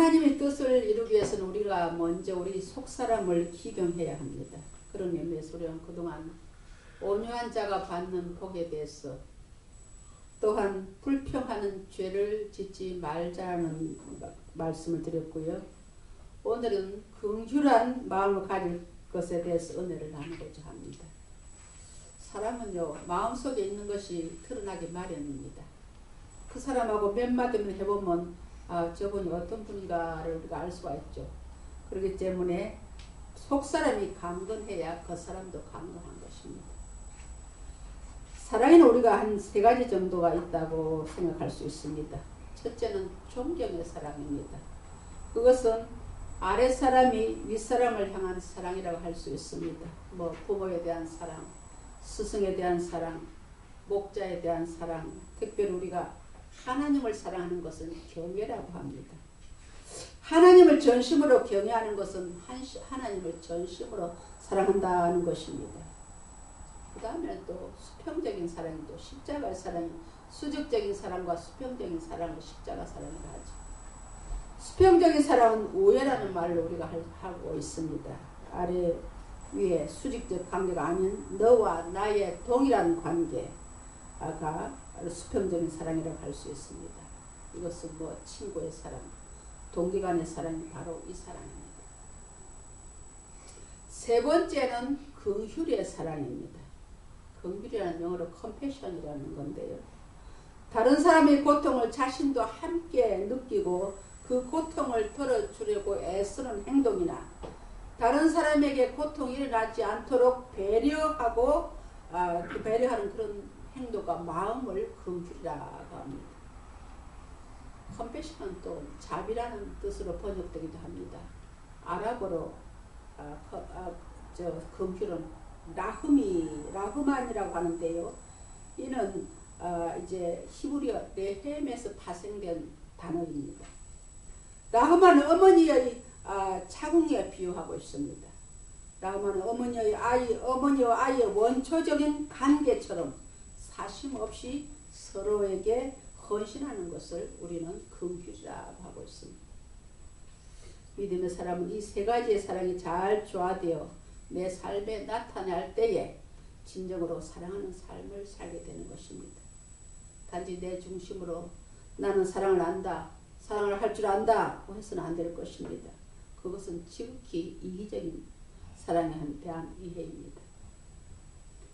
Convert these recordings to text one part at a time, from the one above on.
하나님의 뜻을 이루기 위해서는 우리가 먼저 우리 속사람을 기경해야 합니다. 그런 의미에서 우리는 그동안 온유한 자가 받는 복에 대해서, 또한 불평하는 죄를 짓지 말자는 말씀을 드렸고요. 오늘은 긍휼한 마음을 가질 것에 대해서 은혜를 나누고자 합니다. 사람은요, 마음속에 있는 것이 드러나기 마련입니다. 그 사람하고 몇 마디만 해보면 저분이 어떤 분인가를 우리가 알 수가 있죠. 그렇기 때문에 속사람이 강건해야 그 사람도 강건한 것입니다. 사랑에는 우리가 한 3가지 정도가 있다고 생각할 수 있습니다. 첫째는 존경의 사랑입니다. 그것은 아랫사람이 윗사람을 향한 사랑이라고 할 수 있습니다. 부모에 대한 사랑, 스승에 대한 사랑, 목자에 대한 사랑, 특별히 우리가 하나님을 사랑하는 것은 경외라고 합니다. 하나님을 전심으로 경외하는 것은 하나님을 전심으로 사랑한다는 것입니다. 그 다음에 또 수평적인 사랑이죠. 십자가의 사랑이 수직적인 사랑과 수평적인 사랑을 십자가 사랑이라 하죠. 수평적인 사랑은 우애라는 말로 우리가 하고 있습니다. 아래 위에 수직적 관계가 아닌 너와 나의 동일한 관계가 수평적인 사랑이라고 할 수 있습니다. 이것은 친구의 사랑, 동기간의 사랑이 바로 이 사랑입니다. 세 번째는 긍휼의 사랑입니다. 긍휼이라는 영어로 compassion이라는 건데요. 다른 사람의 고통을 자신도 함께 느끼고 그 고통을 덜어주려고 애쓰는 행동이나 다른 사람에게 고통이 일어나지 않도록 배려하고 배려하는 그런 행동과 마음을 긍휼이라고 합니다. compassion은 또 자비라는 뜻으로 번역되기도 합니다. 아랍어로 긍휼은 라흐만이라고 하는데요. 이는 이제 히브리어 레헴에서 파생된 단어입니다. 라흐만은 어머니의 자궁에 비유하고 있습니다. 라흐만은 어머니와 아이의 원초적인 관계처럼 사심 없이 서로에게 헌신하는 것을 우리는 긍휼이라고 하고 있습니다. 믿음의 사람은 이 3가지의 사랑이 잘 조화되어 내 삶에 나타날 때에 진정으로 사랑하는 삶을 살게 되는 것입니다. 단지 내 중심으로 나는 사랑을 안다, 사랑을 할 줄 안다 해서는 안 될 것입니다. 그것은 지극히 이기적인 사랑에 대한 이해입니다.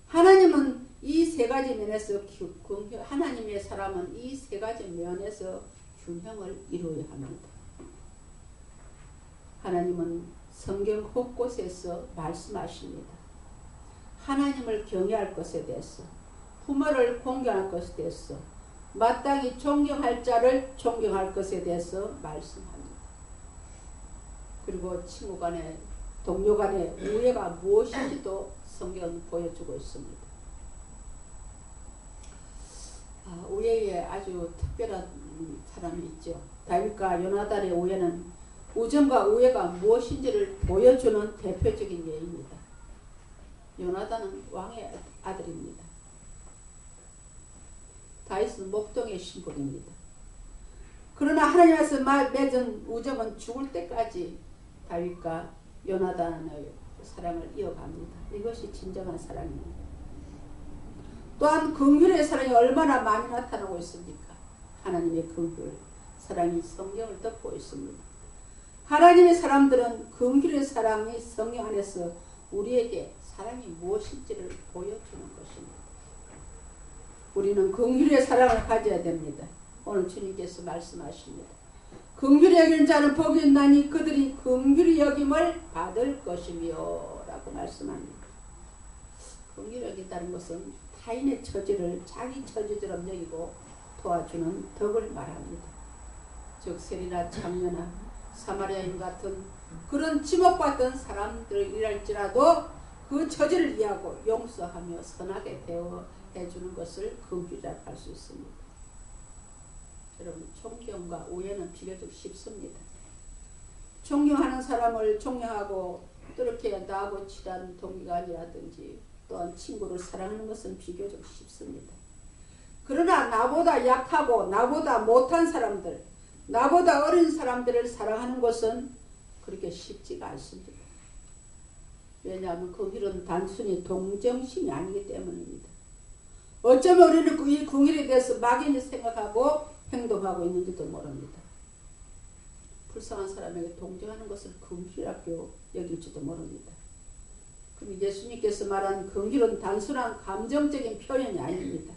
하나님은 이 3가지 면에서 하나님의 사람은 이 3가지 면에서 균형을 이루어야 합니다. 하나님은 성경 곳곳에서 말씀하십니다. 하나님을 경외할 것에 대해서, 부모를 공경할 것에 대해서, 마땅히 존경할 자를 존경할 것에 대해서 말씀합니다. 그리고 친구 간에, 동료 간에 우애가 무엇인지도 성경은 보여주고 있습니다. 우애에 아주 특별한 사람이 있죠. 다윗과 요나단의 우애는 우정과 우애가 무엇인지를 보여주는 대표적인 예입니다. 요나단은 왕의 아들입니다. 다윗은 목동의 신복입니다. 그러나 하나님께서 맺은 우정은 죽을 때까지 다윗과 요나단의 사랑을 이어갑니다. 이것이 진정한 사랑입니다. 또한 긍휼의 사랑이 얼마나 많이 나타나고 있습니까? 하나님의 긍휼, 사랑이 성경을 덮고 있습니다. 하나님의 사람들은 긍휼의 사랑이 성령 안에서 우리에게 사랑이 무엇인지를 보여주는 것입니다. 우리는 긍휼의 사랑을 가져야 됩니다. 오늘 주님께서 말씀하십니다. 긍휼히 여기는 자는 복이 있나니 그들이 긍휼히 여김을 받을 것이며 라고 말씀합니다. 긍휼히 여긴다는 것은 타인의 처지를 자기 처지처럼 여기고 도와주는 덕을 말합니다. 즉 세리나 장녀나 사마리아인 같은 그런 지목받던 사람들이랄지라도 그 처지를 이해하고 용서하며 선하게 대해주는 것을 긍휼이라고 할 수 있습니다. 여러분, 존경과 우애는 비교적 쉽습니다. 존경하는 사람을 존경하고 또 이렇게 나하고 친한 동기간이라든지 또한 친구를 사랑하는 것은 비교적 쉽습니다. 그러나 나보다 약하고 나보다 못한 사람들, 나보다 어린 사람들을 사랑하는 것은 그렇게 쉽지가 않습니다. 왜냐하면 긍휼은 단순히 동정심이 아니기 때문입니다. 어쩌면 우리는 이 긍휼에 대해서 막연히 생각하고 행동하고 있는지도 모릅니다. 불쌍한 사람에게 동정하는 것을 긍휼이라고 여길지도 모릅니다. 그럼 예수님께서 말한 긍휼은 단순한 감정적인 표현이 아닙니다.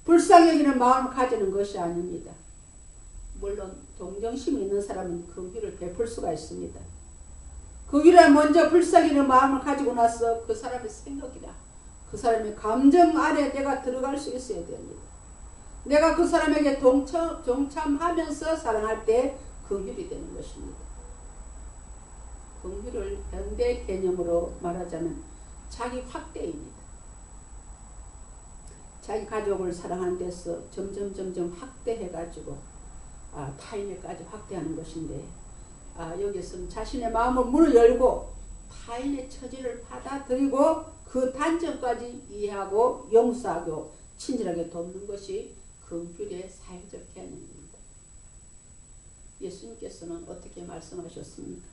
불쌍히 여기는 마음을 가지는 것이 아닙니다. 물론 동정심이 있는 사람은 긍휼을 베풀 수가 있습니다. 긍휼에 먼저 불쌍히 여기는 마음을 가지고 나서 그 사람의 생각이나 그 사람의 감정 안에 내가 들어갈 수 있어야 됩니다. 내가 그 사람에게 동참하면서 사랑할 때 긍휼이 되는 것입니다. 긍휼을 현대 개념으로 말하자면 자기 확대입니다. 자기 가족을 사랑하는 데서 점점 확대해가지고 타인에까지 확대하는 것인데 여기서는 자신의 마음을 문을 열고 타인의 처지를 받아들이고 그 단점까지 이해하고 용서하고 친절하게 돕는 것이 긍휼의 사회적 개념입니다. 예수님께서는 어떻게 말씀하셨습니까?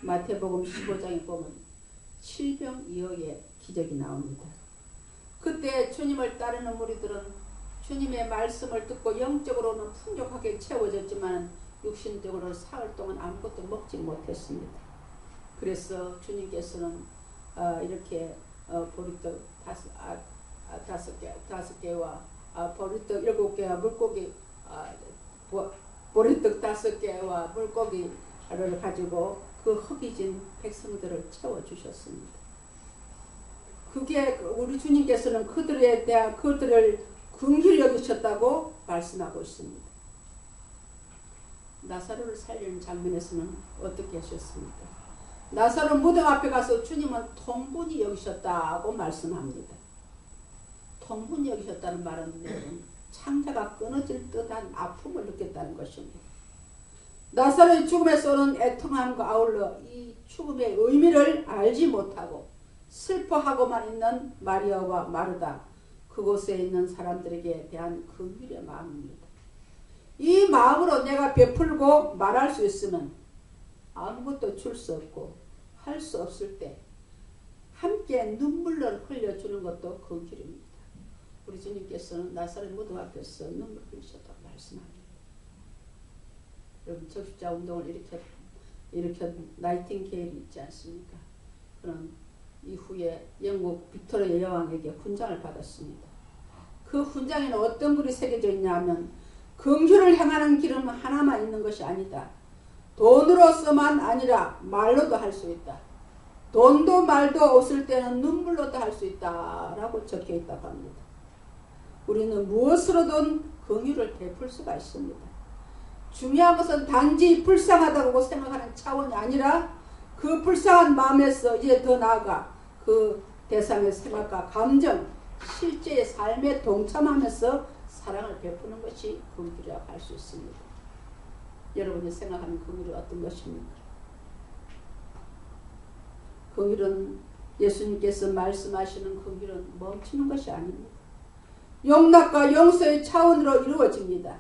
마태복음 15장에 보면 7병2어의 기적이 나옵니다. 그때 주님을 따르는 무리들은 주님의 말씀을 듣고 영적으로는 풍족하게 채워졌지만 육신적으로는 사흘 동안 아무것도 먹지 못했습니다. 그래서 주님께서는 이렇게 보리떡 5개와 보리떡 7개와 물고기 보리떡 5개와 물고기를 가지고 그 허기진 백성들을 채워주셨습니다. 그게 우리 주님께서는 그들에 대한 그들을 긍휼히 여기셨다고 말씀하고 있습니다. 나사로를 살리는 장면에서는 어떻게 하셨습니까? 나사로 무덤 앞에 가서 주님은 통분히 여기셨다고 말씀합니다. 통분히 여기셨다는 말은 창자가 끊어질 듯한 아픔을 느꼈다는 것입니다. 나사로의 죽음에서 오는 애통함과 아울러 이 죽음의 의미를 알지 못하고 슬퍼하고만 있는 마리아와 마르다, 그곳에 있는 사람들에게 대한 긍휼의 마음입니다. 이 마음으로 내가 베풀고 말할 수 있으면 아무것도 줄 수 없고 할 수 없을 때 함께 눈물을 흘려주는 것도 긍휼입니다. 우리 주님께서는 나사렛 무덤 앞에서 눈물 흘리셨다고 말씀합니다. 여러분 적십자 운동을 일으킨 나이팅게일이 있지 않습니까? 그는 이후에 영국 빅토리아 여왕에게 훈장을 받았습니다. 그 훈장에는 어떤 글이 새겨져 있냐 하면 긍휼을 향하는 길은 하나만 있는 것이 아니다. 돈으로서만 아니라 말로도 할 수 있다. 돈도 말도 없을 때는 눈물로도 할 수 있다 라고 적혀 있다고 합니다. 우리는 무엇으로든 긍휼을 베풀 수가 있습니다. 중요한 것은 단지 불쌍하다고 생각하는 차원이 아니라 그 불쌍한 마음에서 이제 더 나아가 그 대상의 생각과 감정, 실제의 삶에 동참하면서 사랑을 베푸는 것이 긍휼이라고 할 수 있습니다. 여러분이 생각하는 긍휼이 어떤 것입니까? 긍휼은 예수님께서 말씀하시는 긍휼은 멈추는 것이 아닙니다. 용납과 용서의 차원으로 이루어집니다.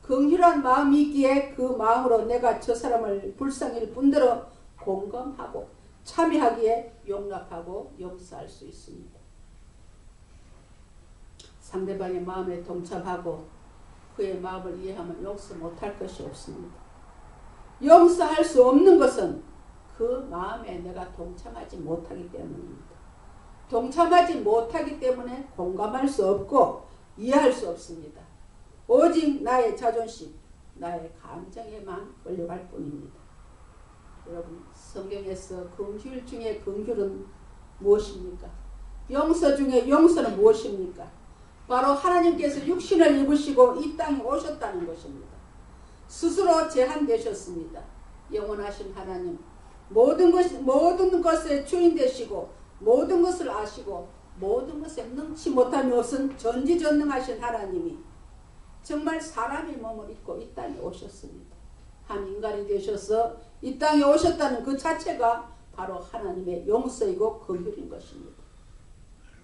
긍휼한 마음이 있기에 그 마음으로 내가 저 사람을 불쌍히 뿐더러 공감하고 참여하기에 용납하고 용서할 수 있습니다. 상대방의 마음에 동참하고 그의 마음을 이해하면 용서 못할 것이 없습니다. 용서할 수 없는 것은 그 마음에 내가 동참하지 못하기 때문입니다. 동참하지 못하기 때문에 공감할 수 없고 이해할 수 없습니다. 오직 나의 자존심, 나의 감정에만 끌려갈 뿐입니다. 여러분, 성경에서 긍휼 중에 긍휼은 무엇입니까? 용서 중에 용서는 무엇입니까? 바로 하나님께서 육신을 입으시고 이 땅에 오셨다는 것입니다. 스스로 제한되셨습니다. 영원하신 하나님, 모든 것의 주인 되시고 모든 것을 아시고 모든 것에 능치 못함이 없은 전지전능하신 하나님이 정말 사람의 몸을 입고 이 땅에 오셨습니다. 한 인간이 되셔서 이 땅에 오셨다는 그 자체가 바로 하나님의 용서이고 긍휼인 것입니다.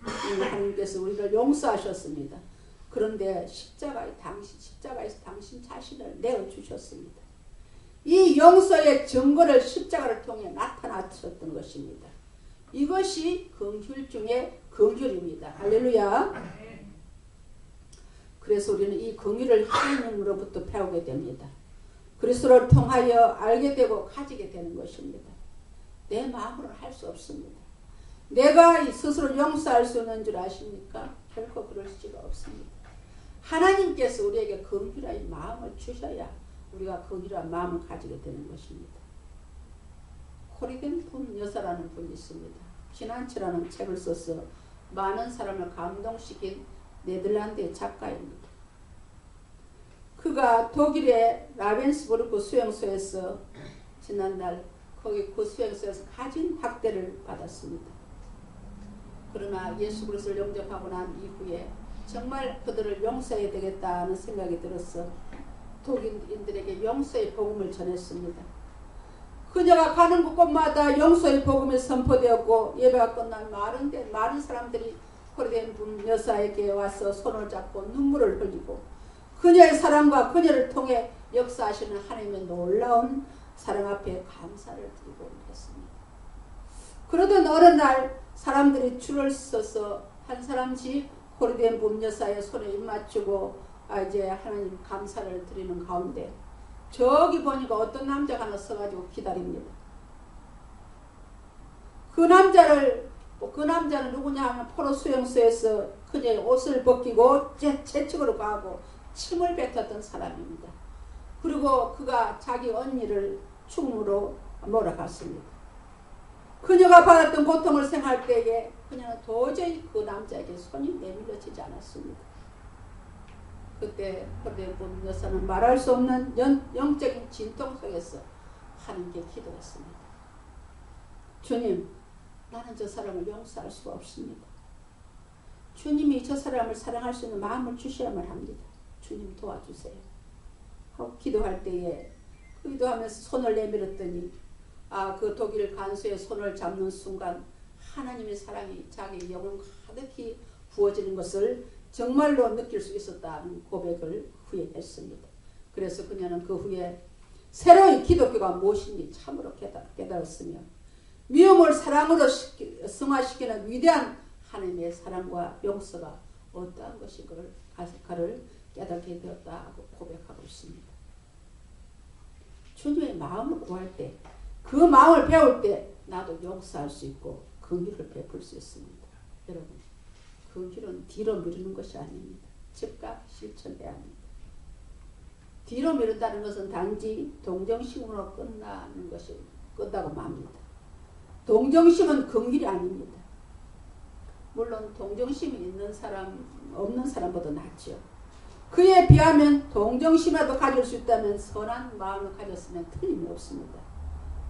하나님께서 우리를 용서하셨습니다. 그런데 십자가에서 당신 자신을 내어주셨습니다. 이 용서의 증거를 십자가를 통해 나타나셨던 것입니다. 이것이 긍휼 중에 긍휼입니다. 할렐루야. 그래서 우리는 이 긍휼을 하나님으로부터 배우게 됩니다. 그리스도를 통하여 알게 되고 가지게 되는 것입니다. 내 마음으로는 할 수 없습니다. 내가 스스로 용서할 수 있는 줄 아십니까? 결코 그럴 수가 없습니다. 하나님께서 우리에게 긍휼한 마음을 주셔야 우리가 긍휼한 마음을 가지게 되는 것입니다. 코리덴 분 여사라는 분이 있습니다. 피난처라는 책을 써서 많은 사람을 감동시킨 네덜란드의 작가입니다. 그가 독일의 라벤스부르크 수용소에서 지난날 거기 그 수용소에서 가진 학대를 받았습니다. 그러나 예수 그리스도를 영접하고 난 이후에 정말 그들을 용서해야 되겠다는 생각이 들어서 독일인들에게 용서의 복음을 전했습니다. 그녀가 가는 곳곳마다 용서의 복음이 선포되었고 예배가 끝난 많은 사람들이 코리덴 분 여사에게 와서 손을 잡고 눈물을 흘리고 그녀의 사랑과 그녀를 통해 역사하시는 하나님의 놀라운 사랑 앞에 감사를 드리고 있습니다. 그러던 어느 날 사람들이 줄을 서서 한 사람씩 코리덴 분 여사의 손에 입 맞추고 이제 하나님 감사를 드리는 가운데 저기 보니까 어떤 남자가 하나 서가지고 기다립니다. 그 남자는 누구냐 하면 포로 수용소에서 그녀의 옷을 벗기고 채찍으로 가고 침을 뱉었던 사람입니다. 그리고 그가 자기 언니를 죽음으로 몰아갔습니다. 그녀가 받았던 고통을 생각할 때에 그녀는 도저히 그 남자에게 손이 내밀어지지 않았습니다. 그때 코리덴 분 여사는 말할 수 없는 영적인 진통 속에서 하나님께 기도했습니다. 주님, 나는 저 사람을 용서할 수가 없습니다. 주님이 저 사람을 사랑할 수 있는 마음을 주셔야만 합니다. 주님 도와주세요. 하고 기도할 때에 기도하면서 손을 내밀었더니 그 독일 간수의 손을 잡는 순간 하나님의 사랑이 자기 영혼 가득히 부어지는 것을 정말로 느낄 수 있었다는 고백을 후에 했습니다. 그래서 그녀는 그 후에 새로이 기독교가 무엇인지 참으로 깨달았으며 미움을 사랑으로 승화시키는 위대한 하나님의 사랑과 용서가 어떠한 것인가를 깨닫게 되었다고 고백하고 있습니다. 주님의 마음을 구할 때, 그 마음을 배울 때 나도 용서할 수 있고 긍휼을 베풀 수 있습니다. 여러분, 긍휼은 뒤로 미루는 것이 아닙니다. 즉각 실천해야 합니다. 뒤로 미룬다는 것은 단지 동정심으로 끝나고 맙니다. 동정심은 긍휼이 아닙니다. 물론 동정심이 있는 사람, 없는 사람보다 낫죠. 그에 비하면 동정심이라도 가질 수 있다면 선한 마음을 가졌으면 틀림이 없습니다.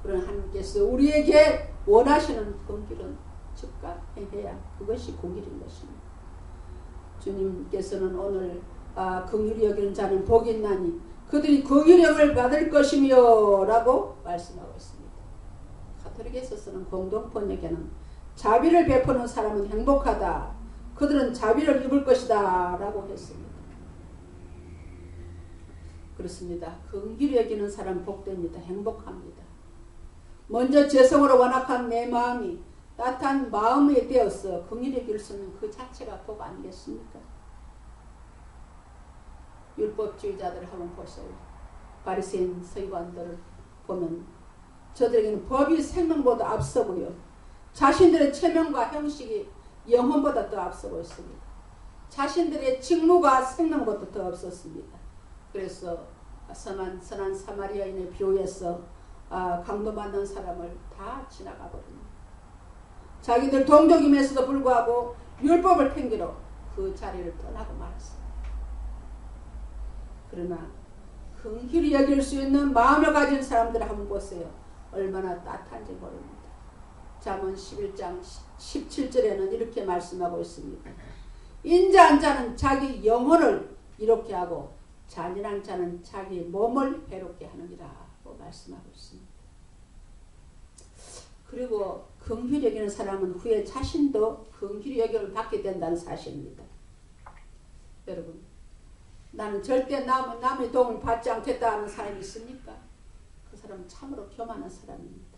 그러나 하나님께서 우리에게 원하시는 긍휼은 즉각 행해야 그것이 긍휼인 것입니다. 주님께서는 오늘 긍휼히 여기는 자는 복이 있나니 그들이 긍휼형을 받을 것이며 라고 말씀하고 있습니다. 가톨릭에서 쓰는 공동번역에는 자비를 베푸는 사람은 행복하다. 그들은 자비를 입을 것이다 라고 했습니다. 그렇습니다. 긍휼히 여기는 사람 복됩니다. 행복합니다. 먼저 죄성으로 완악한 내 마음이 따뜻한 마음이 되어서 긍휼히 여길 수 있는 그 자체가 복 아니겠습니까? 율법주의자들을 한번 보세요. 바리새인 서기관들을 보면 저들에게는 법이 생명보다 앞서고요. 자신들의 체면과 형식이 영혼보다 더 앞서고 있습니다. 자신들의 직무가 생명보다 더 앞섰습니다. 그래서 선한 사마리아인의 비유에서 강도받는 사람을 다 지나가 버립니다. 자기들 동족임에서도 불구하고 율법을 핑계로 그 자리를 떠나고 말았습니다. 그러나 긍휼히 여길 수 있는 마음을 가진 사람들을 한번 보세요. 얼마나 따뜻한지 모릅니다. 잠언 11장 17절에는 이렇게 말씀하고 있습니다. 인자한 자는 자기 영혼을 이롭게 하고 잔인한 자는 자기 몸을 괴롭게 하느니라고 말씀하고 있습니다. 그리고 긍휼히 여기는 사람은 후에 자신도 긍휼히 여김을 받게 된다는 사실입니다. 여러분, 나는 절대 남의 도움을 받지 않겠다 하는 사람이 있습니까? 그 사람은 참으로 교만한 사람입니다.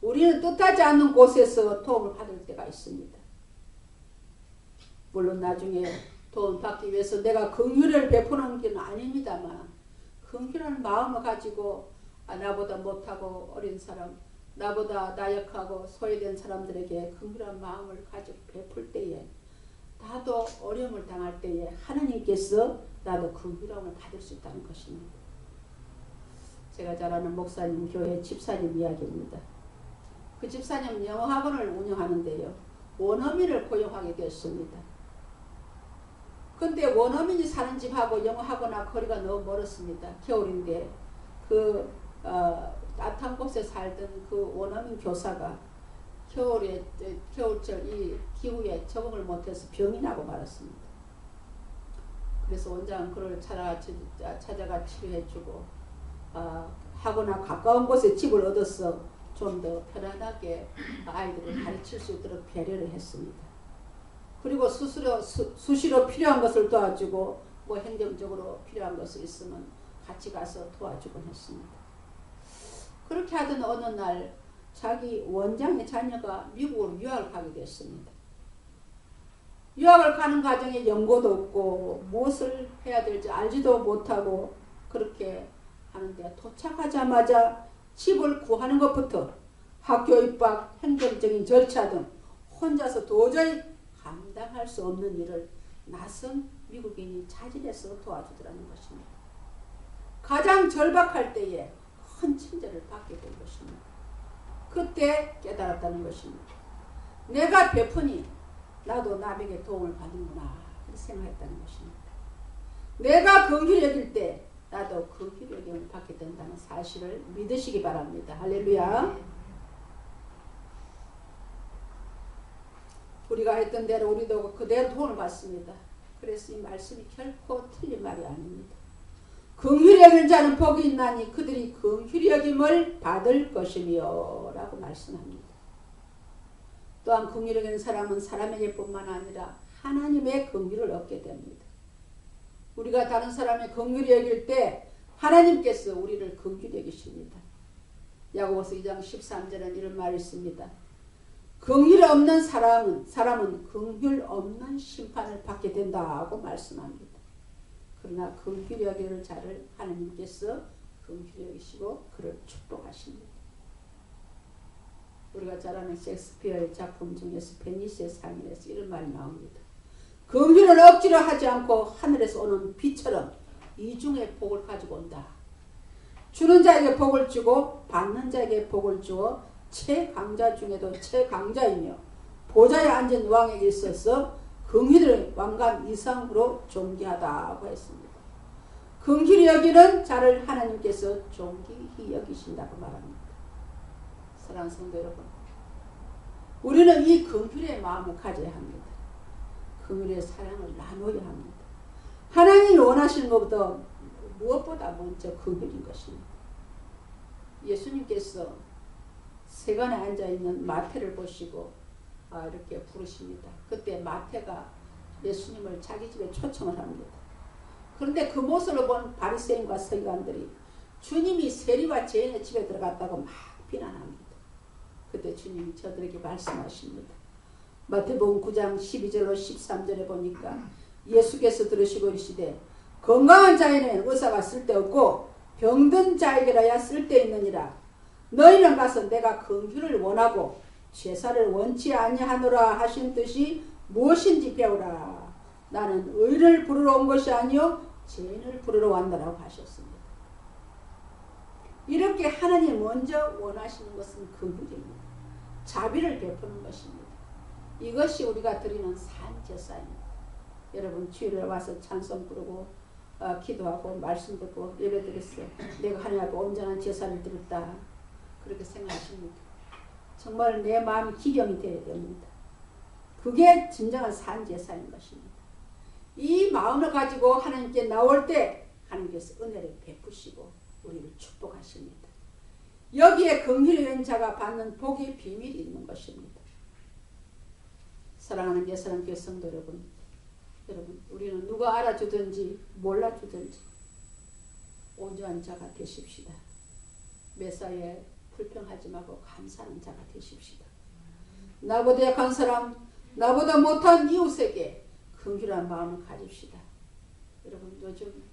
우리는 뜻하지 않는 곳에서 도움을 받을 때가 있습니다. 물론 나중에 도움을 받기 위해서 내가 긍휼을 베푸는 게 아닙니다만, 긍휼한 마음을 가지고 나보다 못하고 어린 사람, 나보다 나약하고 소외된 사람들에게 긍휼한 마음을 가지고 베풀 때에, 나도 어려움을 당할 때에 하나님께서 나도 긍휼함을 받을 수 있다는 것입니다. 제가 잘 아는 목사님 교회 집사님 이야기입니다. 그 집사님은 영어학원을 운영하는데요, 원어민을 고용하게 되었습니다. 근데 원어민이 사는 집하고 영어학원하고 거리가 너무 멀었습니다. 겨울인데 따뜻한 곳에 살던 그 원어민 교사가 겨울철 이 기후에 적응을 못해서 병이 나고 말았습니다. 그래서 원장은 그를 찾아가 치료해주고 학원하고 가까운 곳에 집을 얻어서 좀 더 편안하게 아이들을 가르칠 수 있도록 배려를 했습니다. 그리고 수시로 필요한 것을 도와주고 뭐 행정적으로 필요한 것이 있으면 같이 가서 도와주곤 했습니다. 그렇게 하던 어느 날 자기 원장의 자녀가 미국으로 유학을 가게 됐습니다. 유학을 가는 과정에 연고도 없고 무엇을 해야 될지 알지도 못하고 그렇게 하는데, 도착하자마자 집을 구하는 것부터 학교 입학, 행정적인 절차 등 혼자서 도저히 감당할 수 없는 일을 낯선 미국인이 자진해서 도와주더라는 것입니다. 가장 절박할 때에 큰 친절을 받게 된 것입니다. 그때 깨달았다는 것입니다. 내가 베푸니 나도 남에게 도움을 받는구나 생각했다는 것입니다. 내가 긍휼히 여길 때 나도 긍휼히 여김을 받게 된다는 사실을 믿으시기 바랍니다. 할렐루야. 우리가 했던 대로 우리도 그대로 도움을 받습니다. 그래서 이 말씀이 결코 틀린 말이 아닙니다. 긍휼히 여기는 자는 복이 있나니 그들이 긍휼히 여김을 받을 것이며 라고 말씀합니다. 또한 긍휼히 여기는 사람은 사람에게 뿐만 아니라 하나님의 긍휼을 얻게 됩니다. 우리가 다른 사람의 긍휼히 여길 때 하나님께서 우리를 긍휼히 여기십니다. 야고보서 2장 13절에는 이런 말이 있습니다. 긍휼 없는 사람은 긍휼 없는 심판을 받게 된다고 말씀합니다. 그러나 긍휼히 여기는 자를 하나님께서 긍휼히 여기시고 그를 축복하십니다. 우리가 잘 아는 셰익스피어의 작품 중에서 베니스의 상인에서 이런 말이 나옵니다. 긍휼을 억지로 하지 않고 하늘에서 오는 비처럼 이중의 복을 가지고 온다. 주는 자에게 복을 주고 받는 자에게 복을 주어 최강자 중에도 최강자이며 보좌에 앉은 왕에게 있어서 긍휼을 왕관 이상으로 존귀하다고 했습니다. 긍휼히 여기는 자를 하나님께서 존귀히 여기신다고 말합니다. 사랑하는 성도 여러분, 우리는 이 긍휼의 마음을 가져야 합니다. 긍휼의 사랑을 나눠야 합니다. 하나님이 원하시는 것보다 무엇보다 먼저 긍휼인 것입니다. 예수님께서 세간에 앉아있는 마태를 보시고 이렇게 부르십니다. 그때 마태가 예수님을 자기 집에 초청을 합니다. 그런데 그 모습을 본 바리새인과 서기관들이 주님이 세리와 죄인의 집에 들어갔다고 막 비난합니다. 그때 주님이 저들에게 말씀하십니다. 마태복음 9장 12절로 13절에 보니까 예수께서 들으시고 이르시되 건강한 자에는 의사가 쓸데없고 병든 자에게라야 쓸데있느니라. 너희는 가서 내가 긍휼을 원하고 제사를 원치 아니하노라 하신 뜻이 무엇인지 배우라. 나는 의를 부르러 온 것이 아니요 죄인을 부르러 왔노라고 하셨습니다. 이렇게 하나님 먼저 원하시는 것은 긍휼입니다. 자비를 베푸는 것입니다. 이것이 우리가 드리는 산제사입니다. 여러분 주일에 와서 찬송 부르고 기도하고 말씀 듣고 예배 드렸어요. 내가 하나님 앞에 온전한 제사를 드렸다. 그렇게 생각하십니까? 정말 내 마음이 기경이 되어야 됩니다. 그게 진정한 산제사인 것입니다. 이 마음을 가지고 하나님께 나올 때 하나님께서 은혜를 베푸시고 우리를 축복하십니다. 여기에 긍휼히 여긴 자가 받는 복의 비밀이 있는 것입니다. 사랑하는 예사랑교회 성도 여러분, 여러분, 우리는 누가 알아주든지 몰라주든지 온전한 자가 되십시다. 매사에 불평하지 말고 감사하는 자가 되십시다. 나보다 약한 사람, 나보다 못한 이웃에게 긍휼한 마음을 가집시다. 여러분, 요즘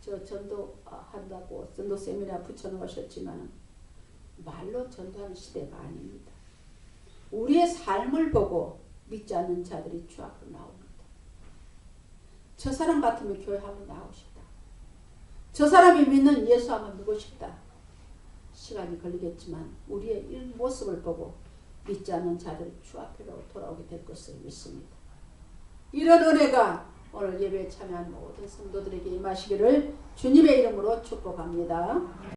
저 전도한다고 전도 세미나 붙여놓으셨지만 말로 전도하는 시대가 아닙니다. 우리의 삶을 보고 믿지 않는 자들이 주 앞으로 나옵니다. 저 사람 같으면 교회 한번 나오시다. 저 사람이 믿는 예수 한번 누구시다. 시간이 걸리겠지만 우리의 이 모습을 보고 믿지 않는 자들이 주 앞으로 돌아오게 될 것을 믿습니다. 이런 은혜가 오늘 예배에 참여한 모든 성도들에게 임하시기를 주님의 이름으로 축복합니다.